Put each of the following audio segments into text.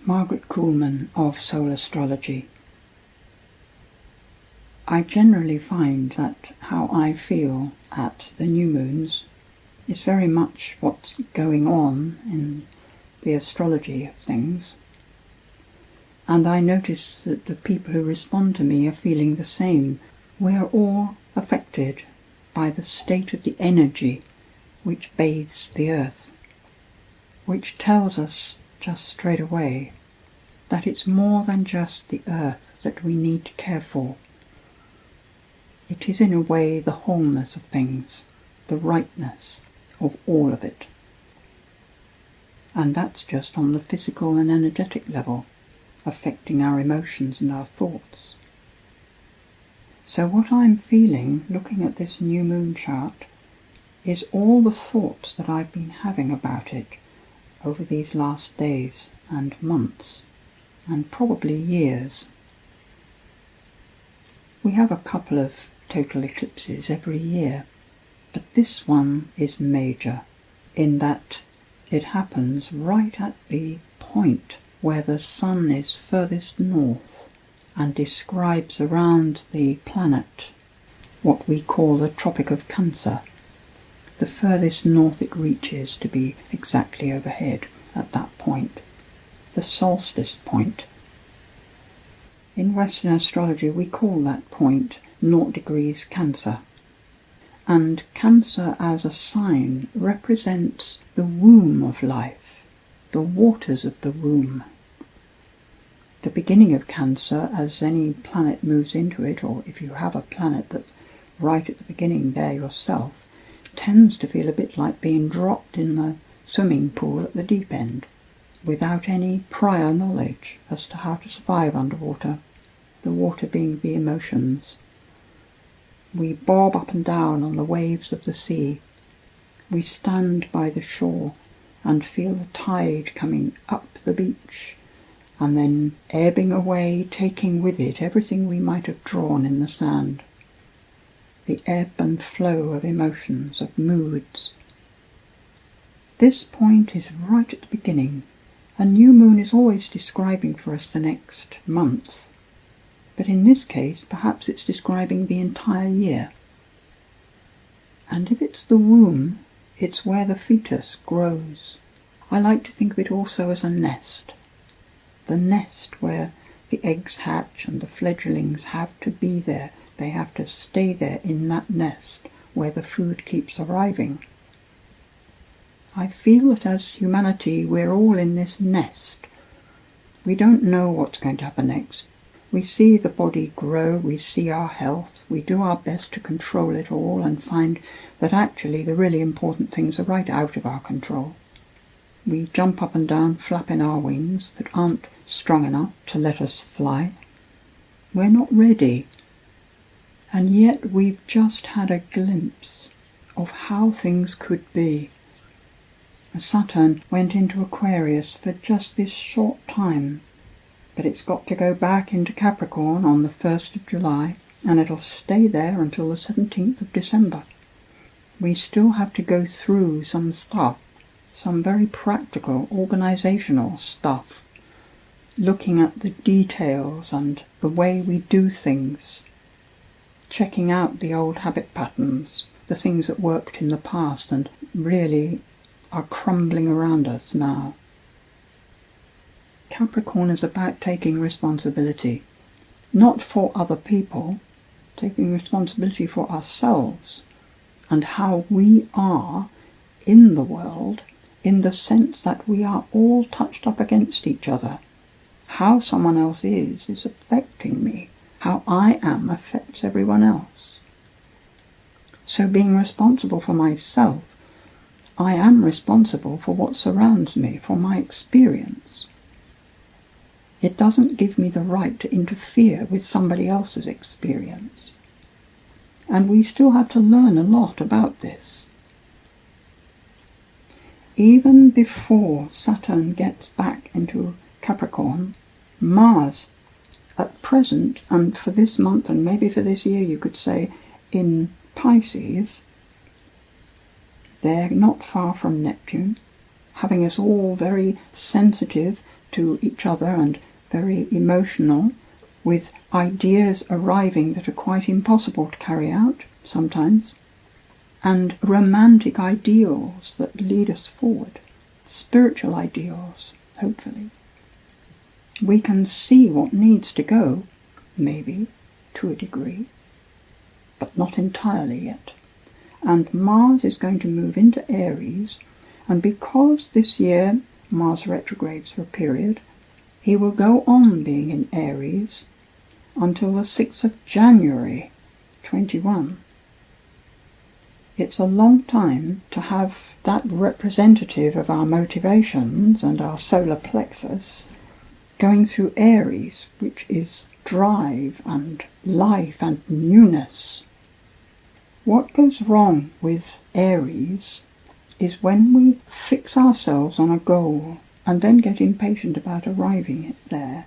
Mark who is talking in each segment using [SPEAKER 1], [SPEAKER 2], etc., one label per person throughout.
[SPEAKER 1] Margaret Kuhlman of Soul Astrology. I generally find that how I feel at the new moons is very much what's going on in the astrology of things. And I notice that the people who respond to me are feeling the same. We are all affected by the state of the energy which bathes the earth, which tells us just straight away that it's more than just the earth that we need to care for. It is in a way the wholeness of things, the rightness of all of it. And that's just on the physical and energetic level, affecting our emotions and our thoughts. So what I'm feeling, looking at this new moon chart, is all the thoughts that I've been having about it over these last days and months, and probably years. We have a couple of total eclipses every year, but this one is major in that it happens right at the point where the sun is furthest north and describes around the planet what we call the Tropic of Cancer. The furthest north it reaches to be exactly overhead at that point, the solstice point. In Western astrology we call that point 0 degrees Cancer. And Cancer as a sign represents the womb of life, the waters of the womb. The beginning of Cancer, as any planet moves into it, or if you have a planet that's right at the beginning there yourself, tends to feel a bit like being dropped in the swimming pool at the deep end, without any prior knowledge as to how to survive underwater, the water being the emotions. We bob up and down on the waves of the sea. We stand by the shore and feel the tide coming up the beach, and then ebbing away, taking with it everything we might have drawn in the sand. The ebb and flow of emotions, of moods. This point is right at the beginning. A new moon is always describing for us the next month, but in this case perhaps it's describing the entire year. And if it's the womb, it's where the fetus grows. I like to think of it also as a nest. The nest where the eggs hatch and the fledglings have to be there. They have to stay there in that nest where the food keeps arriving. I feel that as humanity we're all in this nest. We don't know what's going to happen next. We see the body grow, we see our health, we do our best to control it all and find that actually the really important things are right out of our control. We jump up and down flapping our wings that aren't strong enough to let us fly. We're not ready. And yet we've just had a glimpse of how things could be. Saturn went into Aquarius for just this short time, but it's got to go back into Capricorn on the 1st of July, and it'll stay there until the 17th of December. We still have to go through some stuff, some very practical, organisational stuff, looking at the details and the way we do things, checking out the old habit patterns, the things that worked in the past and really are crumbling around us now. Capricorn is about taking responsibility, not for other people, taking responsibility for ourselves and how we are in the world, in the sense that we are all touched up against each other. How someone else is affecting me. How I am affects everyone else. So being responsible for myself, I am responsible for what surrounds me, for my experience. It doesn't give me the right to interfere with somebody else's experience. And we still have to learn a lot about this. Even before Saturn gets back into Capricorn, Mars, at present, and for this month and maybe for this year you could say, in Pisces, they're not far from Neptune, having us all very sensitive to each other and very emotional, with ideas arriving that are quite impossible to carry out sometimes, and romantic ideals that lead us forward, spiritual ideals, hopefully. We can see what needs to go, maybe, to a degree, but not entirely yet. And Mars is going to move into Aries, and because this year Mars retrogrades for a period, he will go on being in Aries until the 6th of January 21. It's a long time to have that representative of our motivations and our solar plexus going through Aries, which is drive and life and newness. What goes wrong with Aries is when we fix ourselves on a goal and then get impatient about arriving there,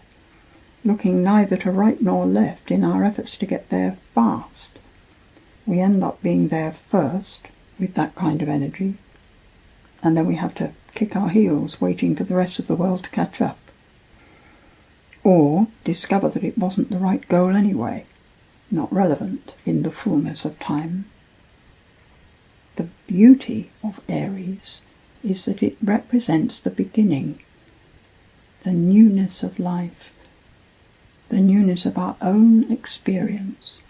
[SPEAKER 1] looking neither to right nor left in our efforts to get there fast. We end up being there first with that kind of energy, and then we have to kick our heels waiting for the rest of the world to catch up. Or discover that it wasn't the right goal anyway, not relevant in the fullness of time. The beauty of Aries is that it represents the beginning, the newness of life, the newness of our own experience,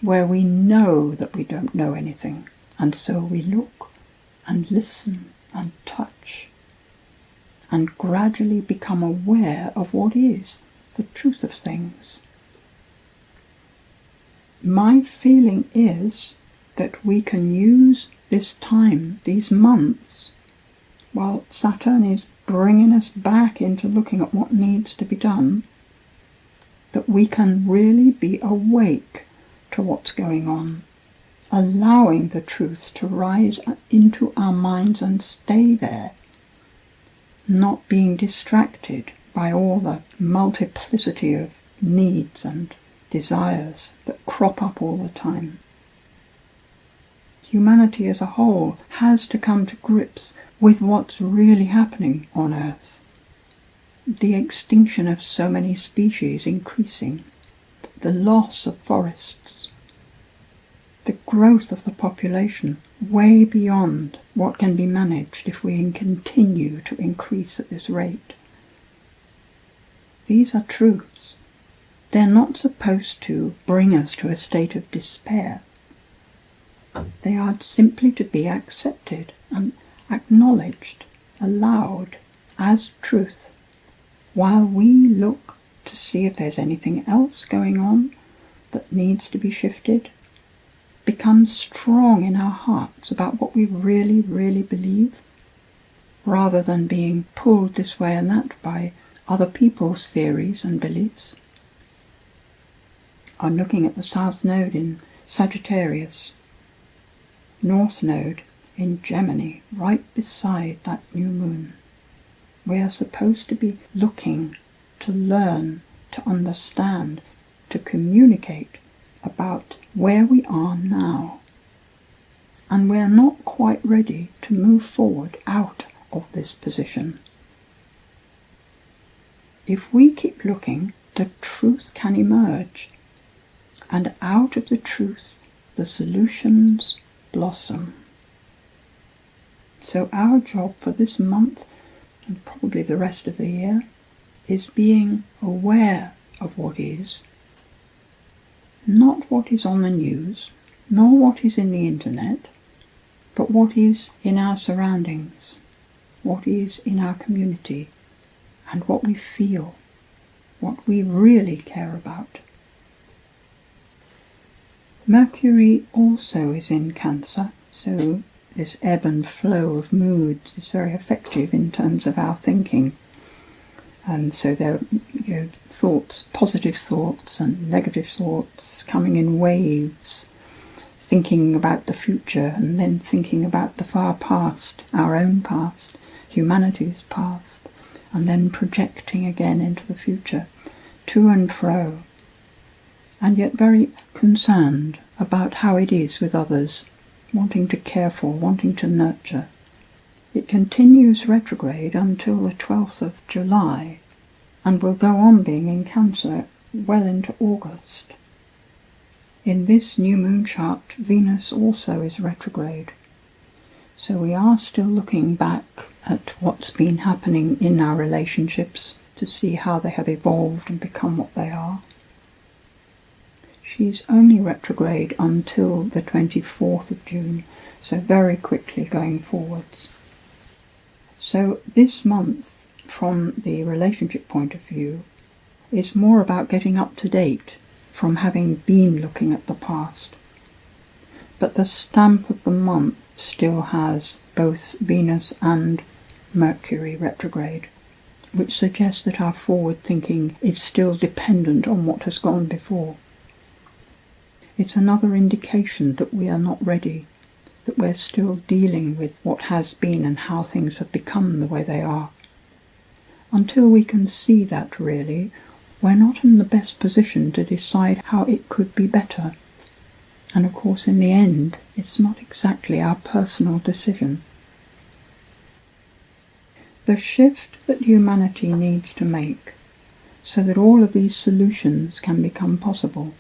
[SPEAKER 1] where we know that we don't know anything, and so we look and listen and touch and gradually become aware of what is the truth of things. My feeling is that we can use this time, these months, while Saturn is bringing us back into looking at what needs to be done, that we can really be awake to what's going on, allowing the truth to rise into our minds and stay there, not being distracted by all the multiplicity of needs and desires that crop up all the time. Humanity as a whole has to come to grips with what's really happening on Earth. The extinction of so many species increasing, the loss of forests, the growth of the population way beyond what can be managed if we continue to increase at this rate. These are truths. They're not supposed to bring us to a state of despair. They are simply to be accepted and acknowledged, allowed as truth, while we look to see if there's anything else going on that needs to be shifted, become strong in our hearts about what we really, really believe, rather than being pulled this way and that by other people's theories and beliefs. I'm looking at the South Node in Sagittarius, North Node in Gemini, right beside that new moon. We are supposed to be looking to learn, to understand, to communicate about where we are now. And we're not quite ready to move forward out of this position. If we keep looking, the truth can emerge, and out of the truth the solutions blossom. So our job for this month, and probably the rest of the year, is being aware of what is, not what is on the news, nor what is in the internet, but what is in our surroundings, what is in our community, and what we feel, what we really care about. Mercury also is in Cancer, so this ebb and flow of moods is very effective in terms of our thinking. And so there are thoughts, positive thoughts and negative thoughts coming in waves, thinking about the future and then thinking about the far past, our own past, humanity's past, and then projecting again into the future, to and fro, and yet very concerned about how it is with others, wanting to care for, wanting to nurture. It continues retrograde until the 12th of July and will go on being in Cancer well into August. In this new moon chart, Venus also is retrograde. So we are still looking back at what's been happening in our relationships to see how they have evolved and become what they are. She's only retrograde until the 24th of June, so very quickly going forwards. So this month, from the relationship point of view, is more about getting up to date from having been looking at the past. But the stamp of the month still has both Venus and Mercury retrograde, which suggests that our forward thinking is still dependent on what has gone before. It's another indication that we are not ready, that we're still dealing with what has been and how things have become the way they are. Until we can see that, really, we're not in the best position to decide how it could be better. And of course, in the end, it's not exactly our personal decision. The shift that humanity needs to make, so that all of these solutions can become possible,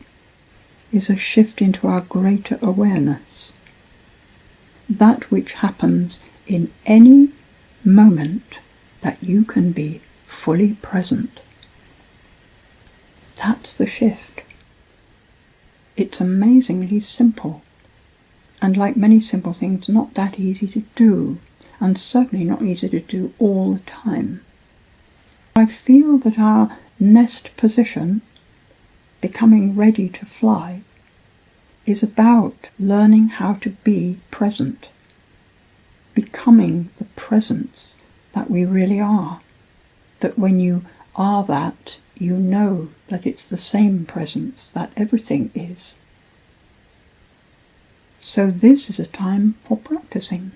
[SPEAKER 1] is a shift into our greater awareness. That which happens in any moment that you can be fully present. That's the shift. It's amazingly simple, and like many simple things, not that easy to do, and certainly not easy to do all the time. I feel that our nest position, becoming ready to fly, is about learning how to be present, becoming the presence that we really are, that when you are that, you know that it's the same presence that everything is. So this is a time for practicing.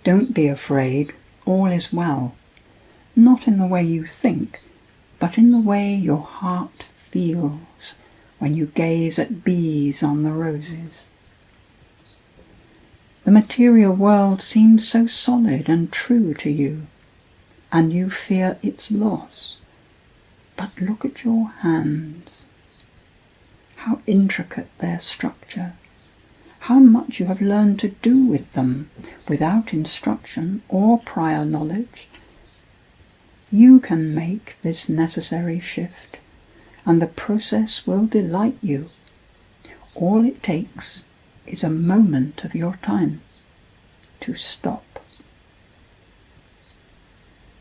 [SPEAKER 1] Don't be afraid, all is well, not in the way you think, but in the way your heart feels when you gaze at bees on the roses. The material world seems so solid and true to you, and you fear its loss. But look at your hands. How intricate their structure. How much you have learned to do with them without instruction or prior knowledge. You can make this necessary shift, and the process will delight you. All it takes is a moment of your time to stop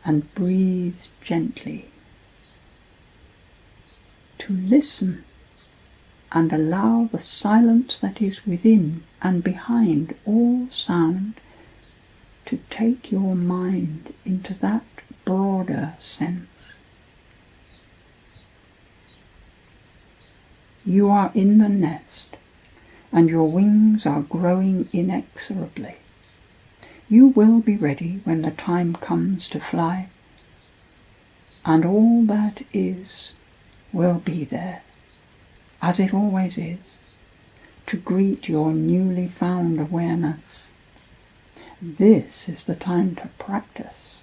[SPEAKER 1] and breathe gently, to listen and allow the silence that is within and behind all sound to take your mind into that broader sense. You are in the nest, and your wings are growing inexorably. You will be ready when the time comes to fly, and all that is will be there, as it always is, to greet your newly found awareness. This is the time to practice.